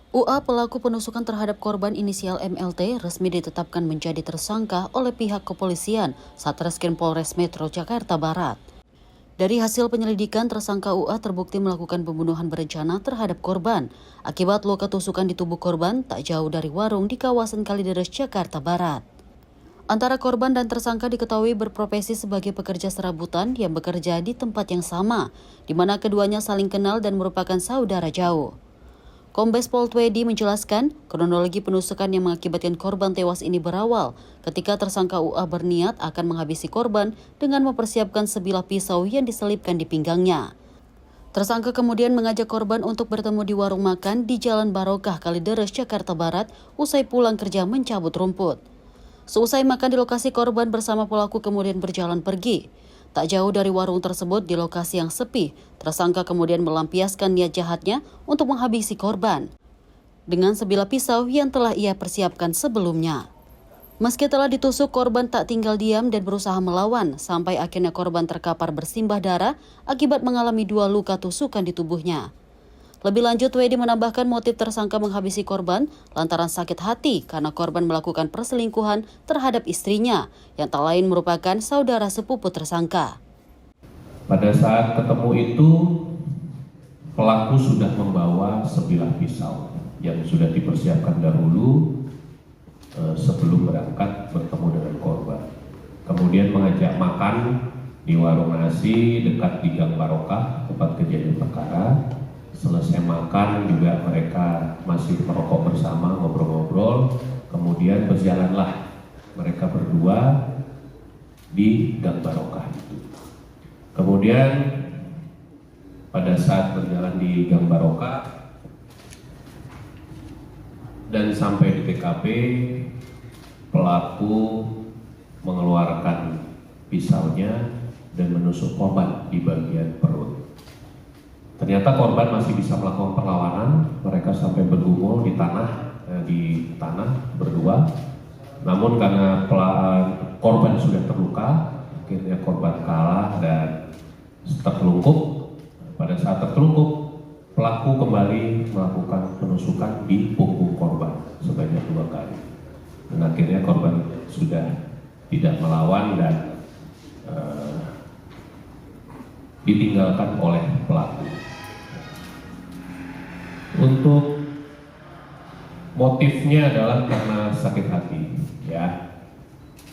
UA pelaku penusukan terhadap korban inisial MLT resmi ditetapkan menjadi tersangka oleh pihak kepolisian Satreskrim Polres Metro Jakarta Barat. Dari hasil penyelidikan, tersangka UA terbukti melakukan pembunuhan berencana terhadap korban akibat luka tusukan di tubuh korban tak jauh dari warung di kawasan Kalideres, Jakarta Barat. Antara korban dan tersangka diketahui berprofesi sebagai pekerja serabutan yang bekerja di tempat yang sama, di mana keduanya saling kenal dan merupakan saudara jauh. Kombes Pol Twedi menjelaskan, kronologi penusukan yang mengakibatkan korban tewas ini berawal ketika tersangka UA berniat akan menghabisi korban dengan mempersiapkan sebilah pisau yang diselipkan di pinggangnya. Tersangka kemudian mengajak korban untuk bertemu di warung makan di Jalan Barokah, Kalideres, Jakarta Barat, usai pulang kerja mencabut rumput. Seusai makan di lokasi, korban bersama pelaku kemudian berjalan pergi. Tak jauh dari warung tersebut di lokasi yang sepi, tersangka kemudian melampiaskan niat jahatnya untuk menghabisi korban dengan sebilah pisau yang telah ia persiapkan sebelumnya. Meski telah ditusuk, korban tak tinggal diam dan berusaha melawan sampai akhirnya korban terkapar bersimbah darah akibat mengalami 2 luka tusukan di tubuhnya. Lebih lanjut, Twedi menambahkan motif tersangka menghabisi korban lantaran sakit hati karena korban melakukan perselingkuhan terhadap istrinya yang tak lain merupakan saudara sepupu tersangka. Pada saat ketemu itu, pelaku sudah membawa sebilah pisau yang sudah dipersiapkan dahulu sebelum berangkat bertemu dengan korban. Kemudian mengajak makan di warung nasi dekat di Gang Barokah, tempat kejadian perkara. Selesai makan juga mereka masih merokok bersama, ngobrol-ngobrol. Kemudian berjalanlah mereka berdua di Gang Barokah itu. Kemudian pada saat berjalan di Gang Barokah dan sampai di TKP, pelaku mengeluarkan pisaunya dan menusuk korban di bagian perut. Ternyata korban masih bisa melakukan perlawanan, mereka sampai bergumul di tanah berdua. Namun karena korban sudah terluka, akhirnya korban kalah dan tertelungkup. Pada saat tertelungkup, pelaku kembali melakukan penusukan di punggung korban sebanyak 2 kali. Dan akhirnya korban sudah tidak melawan dan ditinggalkan oleh pelaku. Untuk motifnya adalah karena sakit hati, ya.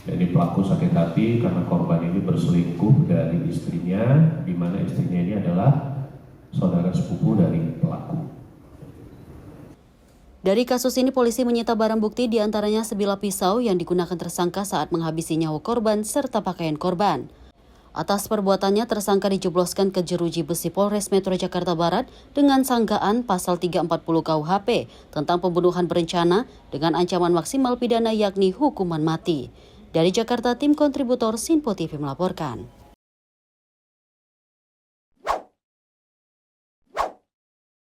Jadi pelaku sakit hati karena korban ini berselingkuh dari istrinya, di mana istrinya ini adalah saudara sepupu dari pelaku. Dari kasus ini, polisi menyita barang bukti diantaranya sebilah pisau yang digunakan tersangka saat menghabisi nyawa korban serta pakaian korban. Atas perbuatannya, tersangka dijebloskan ke jeruji besi Polres Metro Jakarta Barat dengan sangkaan pasal 340 KUHP tentang pembunuhan berencana dengan ancaman maksimal pidana yakni hukuman mati. Dari Jakarta, tim kontributor Sinpo TV melaporkan.